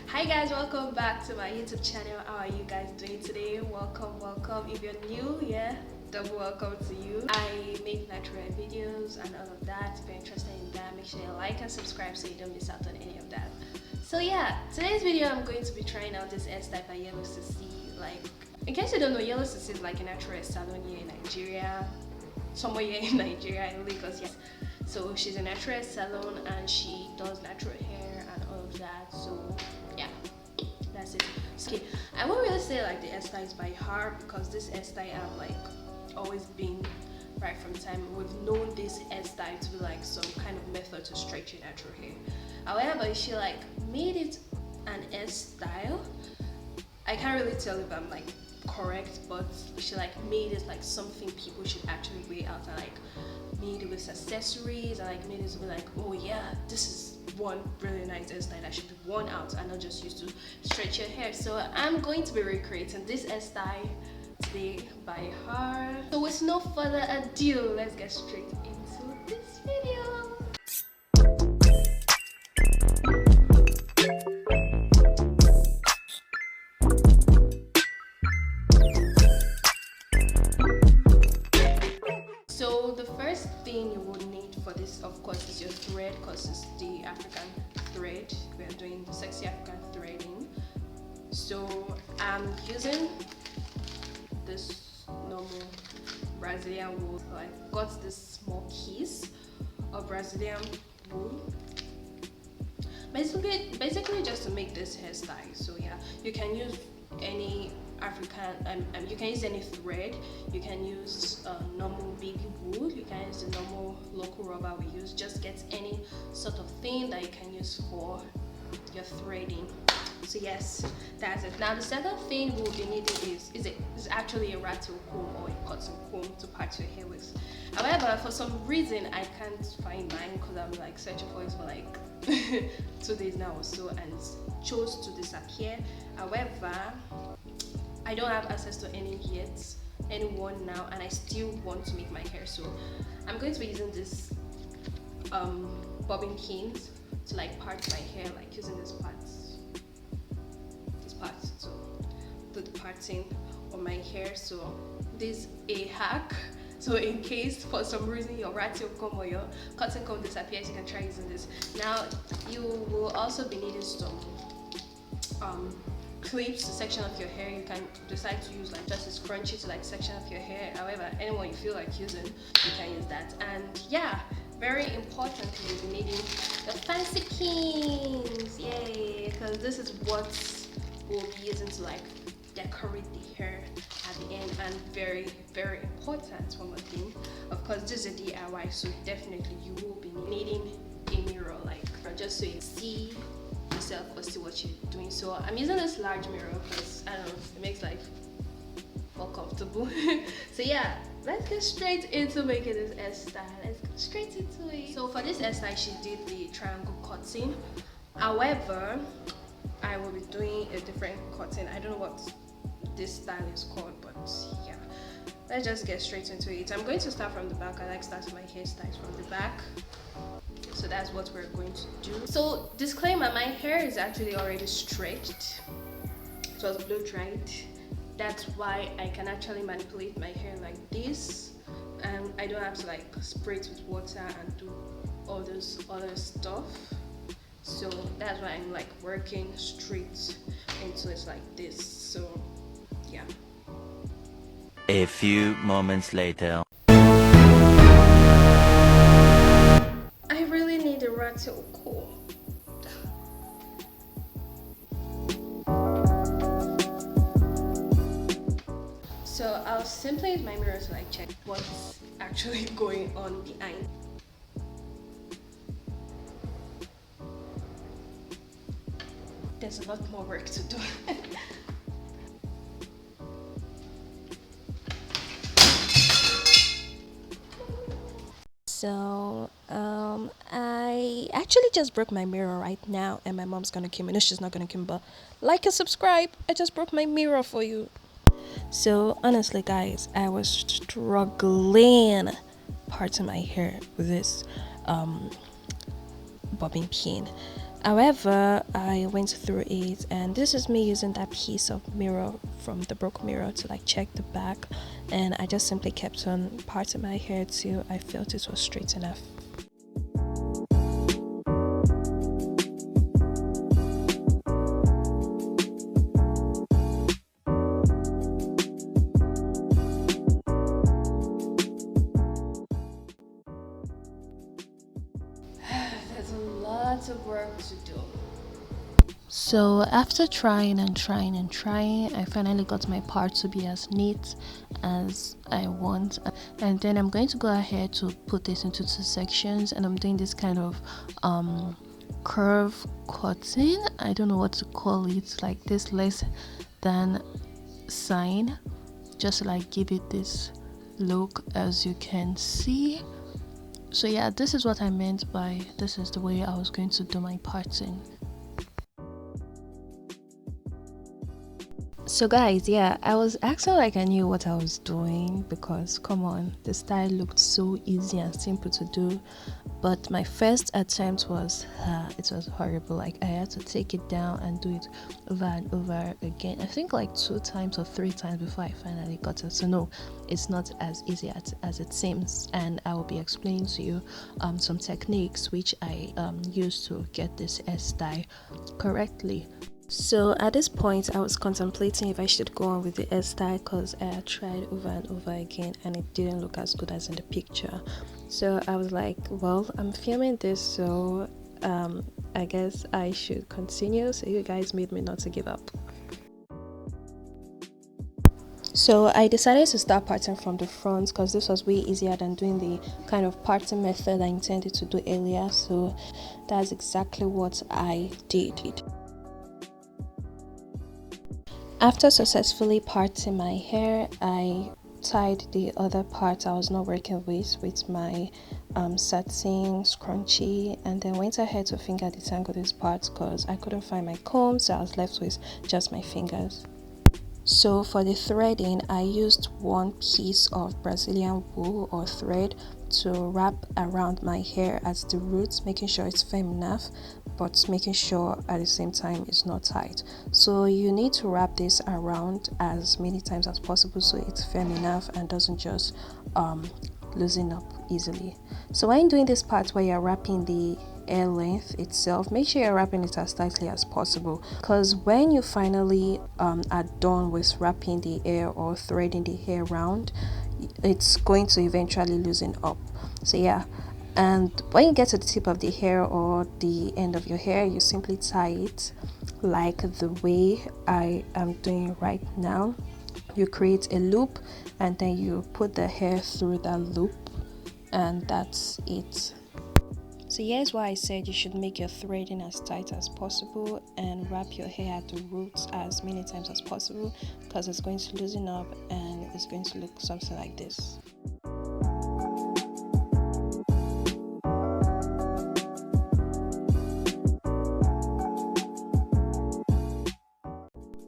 Hi guys, welcome back to my YouTube channel. How are you guys doing today? Welcome. If you're new, yeah, double welcome to you. I make natural videos and all of that. If you're interested in that, make sure you like and subscribe so you don't miss out on any of that. So yeah, today's video I'm going to be trying out this hairstyle by Yellow Sisi. Like, in case you don't know, Yellow Sisi is like a natural salon here in Nigeria. Somewhere here in Nigeria, in Lagos, yes. So she's a natural salon and she does natural hair and all of that. So yeah, that's it. Okay, I won't really say like the hairstyle is by her because this hairstyle I've like always been right from time. We've known this hairstyle to be like some kind of method to stretch your natural hair. However, she like made it an hairstyle. I can't really tell if I'm like correct, but she like made it like something people should actually wear out, and like made it with accessories, and like made it to be like, oh yeah, this is one really nice hairstyle that should be worn out and not just used to stretch your hair. So I'm going to be recreating this hairstyle today by her. So with no further ado, let's get straight into this video. So the first thing you will need for this, of course, is your thread, because it's the African thread. We are doing the sexy African threading. So I'm using this normal Brazilian wool. So I got this small piece of Brazilian wool. Basically just to make this hairstyle. So yeah, you can use any African, you can use any thread. You can use normal baby wool. You can use the normal local rubber we use. Just get any sort of thing that you can use for your threading. So yes, that's it. Now the second thing we'll be needing is actually a rattle comb or a cotton comb to part your hair with. However, for some reason I can't find mine because I'm like searching for it for like 2 days now or so, and it chose to disappear. However, I don't have access to anyone now, and I still want to make my hair, so I'm going to be using this bobbin pins to like part my hair, like using this part to do the parting on my hair. So this is a hack. So in case for some reason your rattle comb or your cotton comb disappears, you can try using this. Now you will also be needing some clips to section of your hair. You can decide to use like just a scrunchie to like section of your hair. However, anyone you feel like using, you can use that. And yeah, very importantly, you'll be needing the fancy pins. Yay! Because this is what we'll be using to like decorate the hair at the end. And very important, one more thing, of course this is a DIY, so definitely you will be needing a mirror, like just so you see yourself or see what you're doing. So I'm using this large mirror because I don't know, it makes life more comfortable. So yeah, let's get straight into making this hairstyle. Let's go straight into it. So for this hairstyle, she did the triangle cutting. However, I will be doing a different cutting. I don't know what this style is called, but yeah, let's just get straight into it. I'm going to start from the back. I like starting my hairstyles from the back, so that's what we're going to do. So disclaimer, my hair is actually already stretched. It was blow dried. That's why I can actually manipulate my hair like this, and I don't have to like spray it with water and do all this other stuff. So that's why I'm like working straight into it like this. So yeah. A few moments later. I really need a rattle comb. So I'll simply use my mirror to like check what's actually going on behind. There's a lot more work to do. So I actually just broke my mirror right now, and my mom's gonna come in. No, she's not gonna come, but like and subscribe. I just broke my mirror for you. So honestly guys, I was struggling parting my hair with this bobbin pin. However, I went through it, and this is me using that piece of mirror from the broken mirror to like check the back, and I just simply kept on parting my hair till I felt it was straight enough. There's a lot of work to do. So after trying and trying and trying, I finally got my part to be as neat as I want. And then I'm going to go ahead to put this into 2 sections, and I'm doing this kind of curve cutting. I don't know what to call it, like this less than sign, just to like give it this look, as you can see. So yeah, this is what I meant by this is the way I was going to do my parting. So guys, yeah, I was acting like I knew what I was doing, because come on, the style looked so easy and simple to do, but my first attempt was it was horrible. Like I had to take it down and do it over and over again. I think like 2 times or 3 times before I finally got it. So no, it's not as easy as it seems, and I will be explaining to you some techniques which I used to get this hairstyle correctly. So at this point I was contemplating if I should go on with the hairstyle, because I had tried over and over again and it didn't look as good as in the picture. So I was like, well, I'm filming this, so I guess I should continue. So you guys made me not to give up. So I decided to start parting from the front, because this was way easier than doing the kind of parting method I intended to do earlier. So that's exactly what I did. After successfully parting my hair, I tied the other part I was not working with my satin scrunchie, and then went ahead to finger detangle this part because I couldn't find my comb, so I was left with just my fingers. So for the threading, I used 1 piece of Brazilian wool or thread to wrap around my hair at the roots, making sure it's firm enough, but making sure at the same time it's not tight. So you need to wrap this around as many times as possible so it's firm enough and doesn't just loosen up easily. So when doing this part where you're wrapping the hair length itself, make sure you're wrapping it as tightly as possible, because when you finally are done with wrapping the hair or threading the hair round, it's going to eventually loosen up. So yeah, and when you get to the tip of the hair or the end of your hair, you simply tie it like the way I am doing right now. You create a loop and then you put the hair through that loop, and that's it. So here's why I said you should make your threading as tight as possible and wrap your hair at the roots as many times as possible, because it's going to loosen up and it's going to look something like this.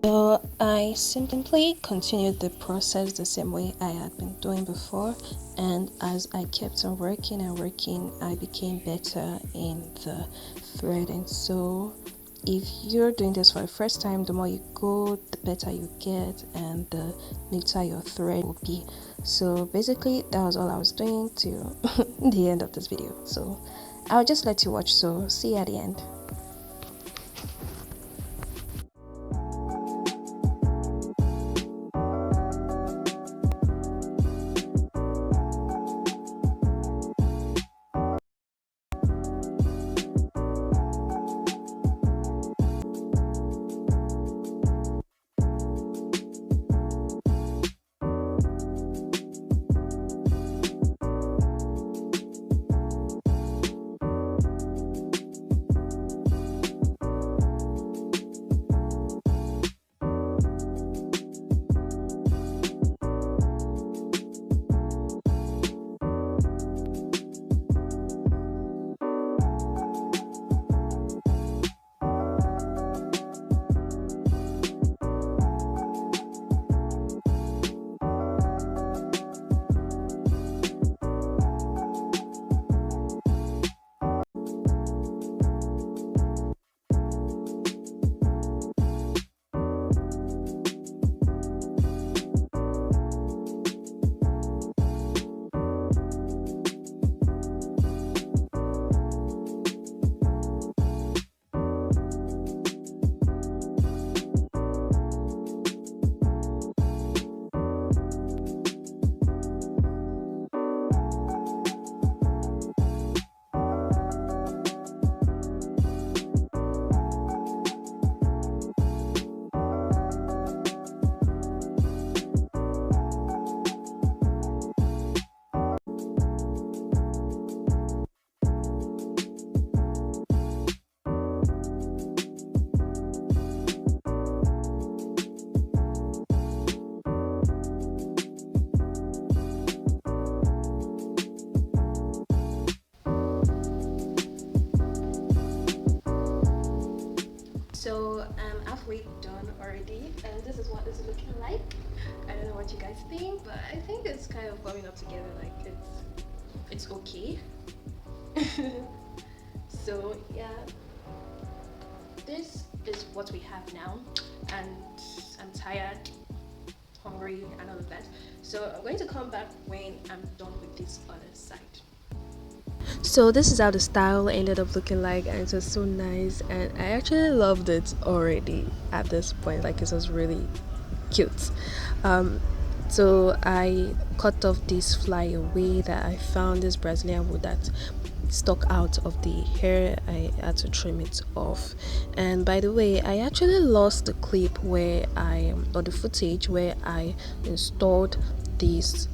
So I simply continued the process the same way I had been doing before, and as I kept on working and working, I became better in the threading. So if you're doing this for the first time, the more you go, the better you get and the neater your thread will be. So basically that was all I was doing till the end of this video. So I'll just let you watch, so see you at the end. halfway done already, and this is what it's looking like. I don't know what you guys think, but I think it's kind of coming up together. Like it's okay. So yeah, this is what we have now, and I'm tired, hungry, and all of that. So I'm going to come back when I'm done with this other side. So this is how the style ended up looking like, and it was so nice, and I actually loved it already at this point. Like, it was really cute. So I cut off this flyaway that I found, this Brazilian wool that stuck out of the hair. I had to trim it off. And by the way, I actually lost the clip or the footage where I installed these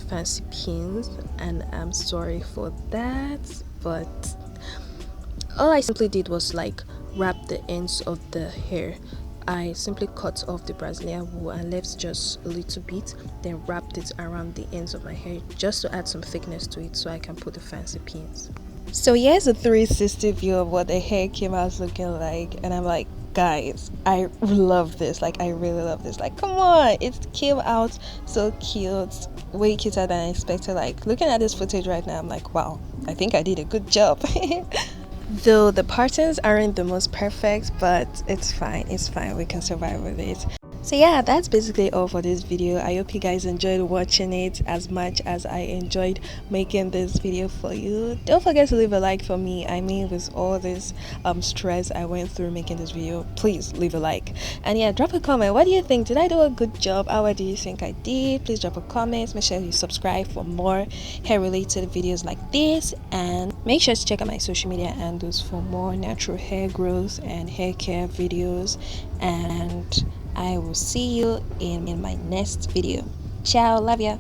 fancy pins, and I'm sorry for that, but all I simply did was like wrap the ends of the hair. I simply cut off the Brazilian wool and left just a little bit, then wrapped it around the ends of my hair just to add some thickness to it so I can put the fancy pins. So here's a 360 view of what the hair came out looking like, and I'm like, guys, I love this. Like, I really love this. Like, come on, it came out so cute, way cuter than I expected. Like, looking at this footage right now, I'm like, wow, I think I did a good job. Though the patterns aren't the most perfect, but it's fine, we can survive with it. So yeah, that's basically all for this video. I hope you guys enjoyed watching it as much as I enjoyed making this video for you. Don't forget to leave a like for me. I mean, with all this stress I went through making this video, please leave a like. And yeah, drop a comment. What do you think? Did I do a good job? How do you think I did? Please drop a comment. Make sure you subscribe for more hair related videos like this, and make sure to check out my social media handles for more natural hair growth and hair care videos. And I will see you in my next video. Ciao, love ya.